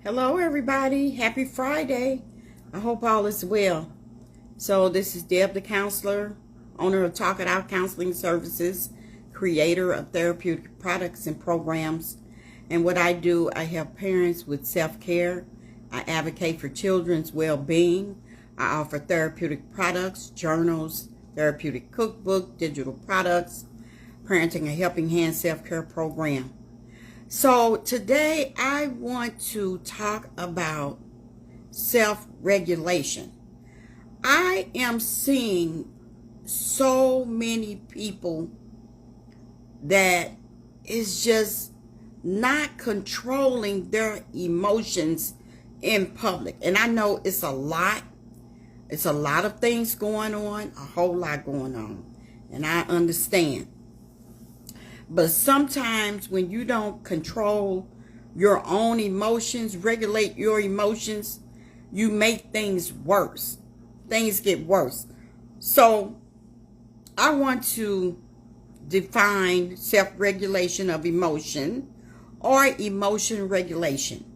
Hello, everybody. Happy Friday. I hope all is well. So, this is Deb, the counselor, owner of Talk It Out Counseling Services, creator of therapeutic products and programs. And what I do, I help parents with self-care. I advocate for children's well-being. I offer therapeutic products, journals, therapeutic cookbook, digital products, parenting a helping hand self-care program. So today I want to talk about self-regulation. I am seeing so many people that is just not controlling their emotions in public. And I know it's a lot. It's a lot of things going on, a whole lot going on. And I understand. But sometimes when you don't control your own emotions, regulate your emotions, you make things worse. Things get worse. So I want to define self-regulation of emotion, or emotion regulation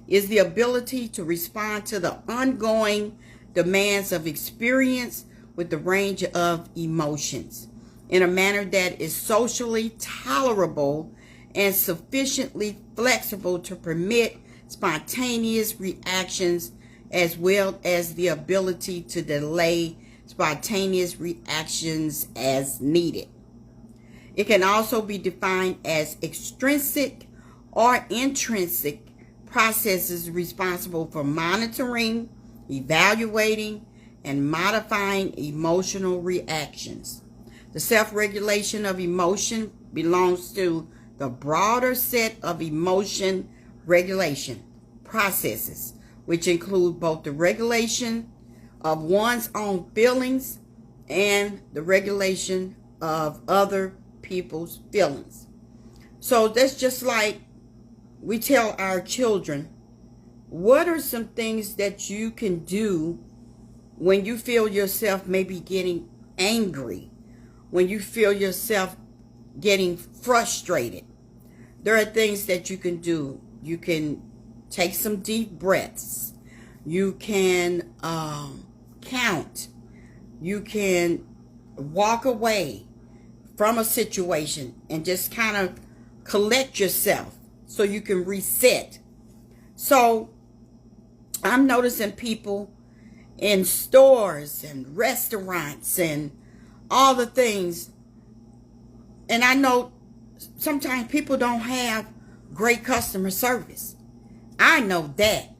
is the ability to respond to the ongoing demands of experience with the range of emotions in a manner that is socially tolerable and sufficiently flexible to permit spontaneous reactions, as well as the ability to delay spontaneous reactions as needed. It can also be defined as extrinsic or intrinsic processes responsible for monitoring, evaluating, and modifying emotional reactions. The self-regulation of emotion belongs to the broader set of emotion regulation processes, which include both the regulation of one's own feelings and the regulation of other people's feelings. So that's just like we tell our children, what are some things that you can do when you feel yourself maybe getting angry? When you feel yourself getting frustrated, there are things that you can do. You can take some deep breaths. You can count. You can walk away from a situation and just kind of collect yourself so you can reset. So I'm noticing people in stores and restaurants and all the things. And I know sometimes people don't have great customer service. I know that.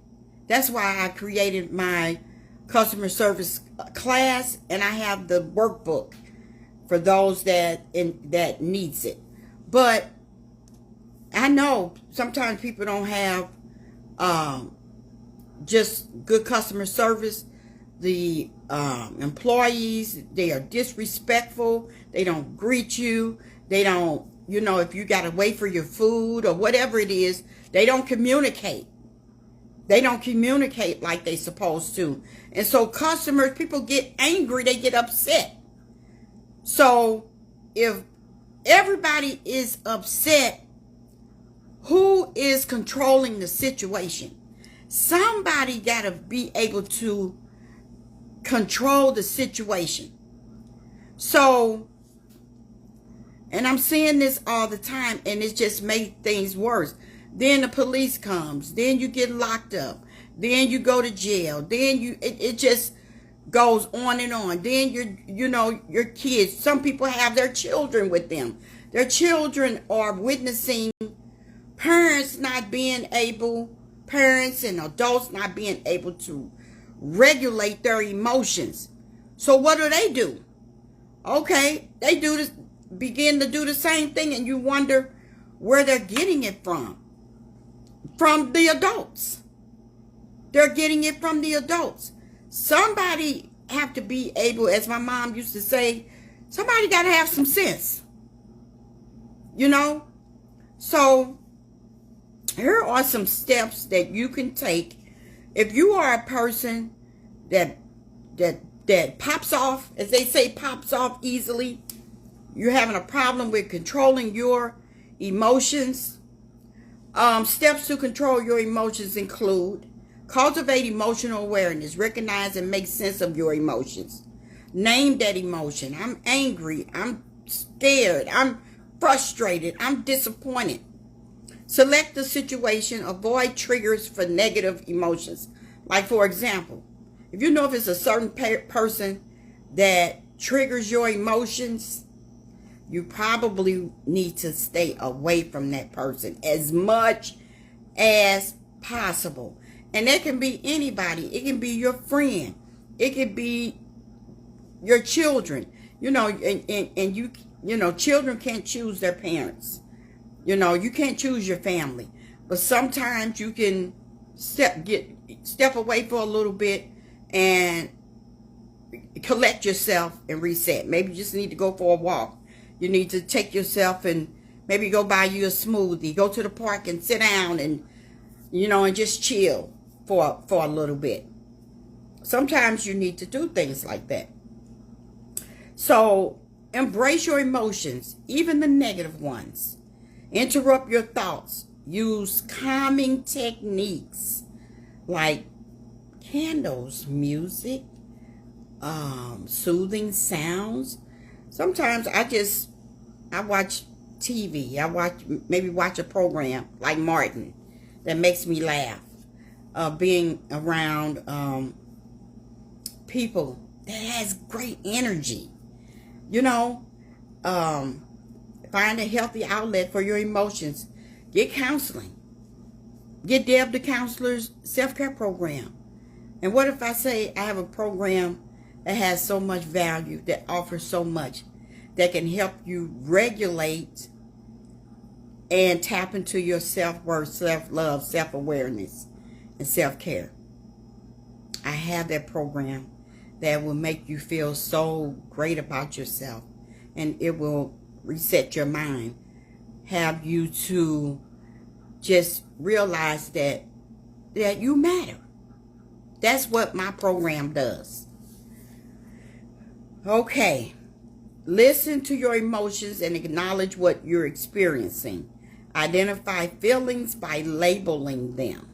That's why I created my customer service class, and I have the workbook for those that needs it. But I know sometimes people don't have just good customer service. The employees, they are disrespectful. They don't greet you. They don't, if you got to wait for your food or whatever it is, they don't communicate. They don't communicate like they supposed to. And so customers, people get angry. They get upset. So if everybody is upset, who is controlling the situation? Somebody got to be able to control the situation. So, and I'm seeing this all the time, and it just made things worse. Then the police comes, then you get locked up, then you go to jail, then it just goes on and on. Then your kids, some people have their children with them. Their children are witnessing parents and adults not being able to regulate their emotions. So what do? Okay, they begin to do the same thing, and you wonder where they're getting it from. From the adults. They're getting it from the adults. Somebody have to be able, as my mom used to say, somebody got to have some sense. So here are some steps that you can take if you are a person that pops off, as they say, pops off easily. You're having a problem with controlling your emotions. Steps to control your emotions include: cultivate emotional awareness. Recognize and make sense of your emotions. Name that emotion. I'm angry. I'm scared. I'm frustrated. I'm disappointed. Select the situation. Avoid triggers for negative emotions. Like, for example, if you know if it's a certain person that triggers your emotions, you probably need to stay away from that person as much as possible. And that can be anybody. It can be your friend. It can be your children. And children can't choose their parents. You can't choose your family. But sometimes you can step away for a little bit and collect yourself and reset. Maybe you just need to go for a walk. You need to take yourself and maybe go buy you a smoothie. Go to the park and sit down and just chill for a little bit. Sometimes you need to do things like that. So embrace your emotions, even the negative ones. Interrupt your thoughts. Use calming techniques like candles, music, soothing sounds. Sometimes I watch TV. I watch a program like Martin that makes me laugh. Being around people that has great energy. Find a healthy outlet for your emotions. Get counseling. Get Deb the Counselor's self-care program. And what if I say I have a program that has so much value, that offers so much, that can help you regulate and tap into your self-worth, self-love, self-awareness, and self-care. I have that program that will make you feel so great about yourself, and it will reset your mind, have you to just realize that you matter. That's what my program does. Okay. Listen to your emotions and acknowledge what you're experiencing. Identify feelings by labeling them.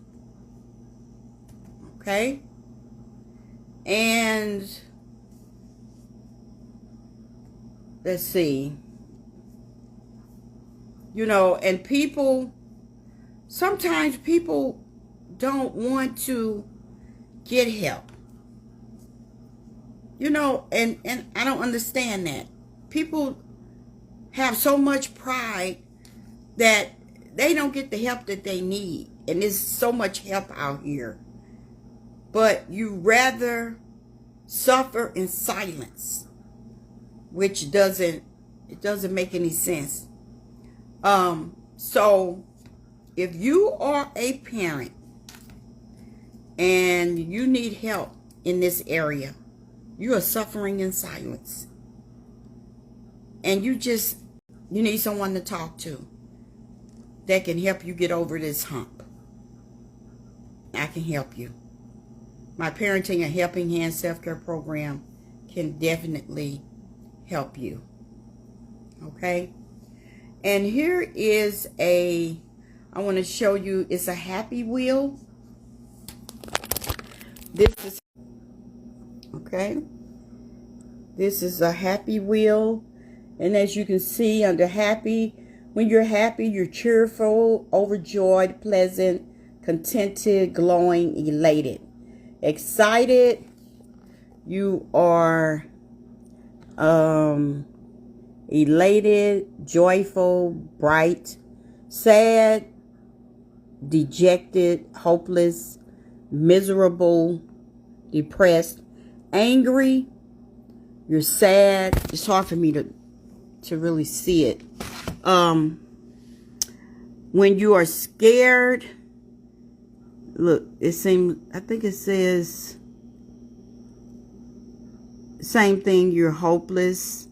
Okay? And let's see. And sometimes people don't want to get help. And I don't understand that. People have so much pride that they don't get the help that they need. And there's so much help out here. But you rather suffer in silence, which doesn't make any sense. So if you are a parent and you need help in this area, you are suffering in silence, and you need someone to talk to that can help you get over this hump. I can help you. My Parenting a Helping Hand self-care program can definitely help you. Okay? And here is I want to show you, it's a happy wheel. This is a happy wheel. And as you can see under happy, when you're happy, you're cheerful, overjoyed, pleasant, contented, glowing, elated. Excited, you are elated, joyful, bright. Sad, dejected, hopeless, miserable, depressed. Angry, you're sad. It's hard for me to really see it. When you are scared, look, I think it says same thing, you're hopeless.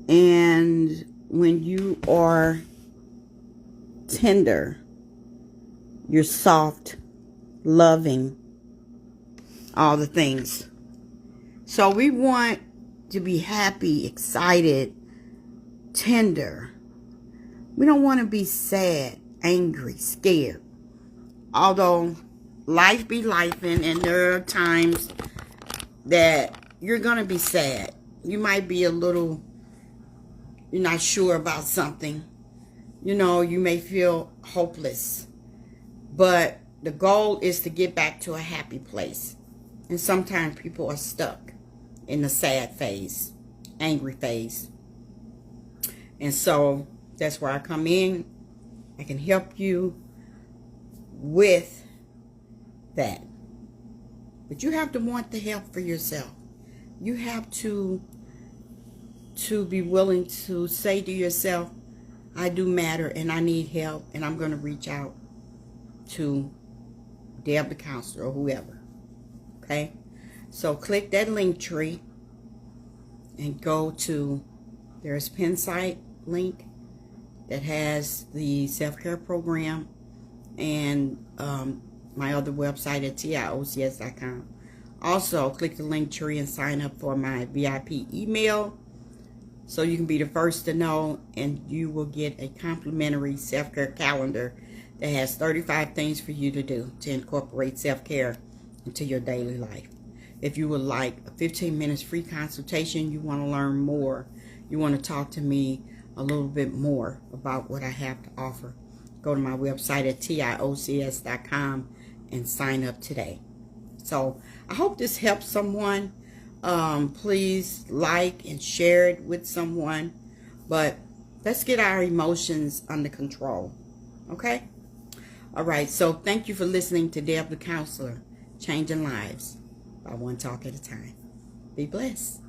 And when you are tender, you're soft, loving, all the things. So we want to be happy, excited, tender. We don't want to be sad. angry, scared. Although life be lifing, and there are times that you're going to be sad. You might be you're not sure about something. You know, you may feel hopeless. But the goal is to get back to a happy place. And sometimes people are stuck in the sad phase, angry phase. And so that's where I come in. I can help you with that. But you have to want the help for yourself. You have to be willing to say to yourself, I do matter and I need help, and I'm going to reach out to Deb the counselor or whoever. Okay? So click that link tree and go to, there's Pinsite link that has the self-care program and my other website at TIOCS.com. Also, click the link tree and sign up for my VIP email so you can be the first to know, and you will get a complimentary self-care calendar that has 35 things for you to do to incorporate self-care into your daily life. If you would like a 15 minutes free consultation, you want to learn more, you want to talk to me a little bit more about what I have to offer, go to my website at TIOCS.com and sign up today. So I hope this helps someone. Please like and share it with someone. But let's get our emotions under control. Okay? All right. So thank you for listening to Deb the Counselor, Changing Lives by one talk at a time. Be blessed.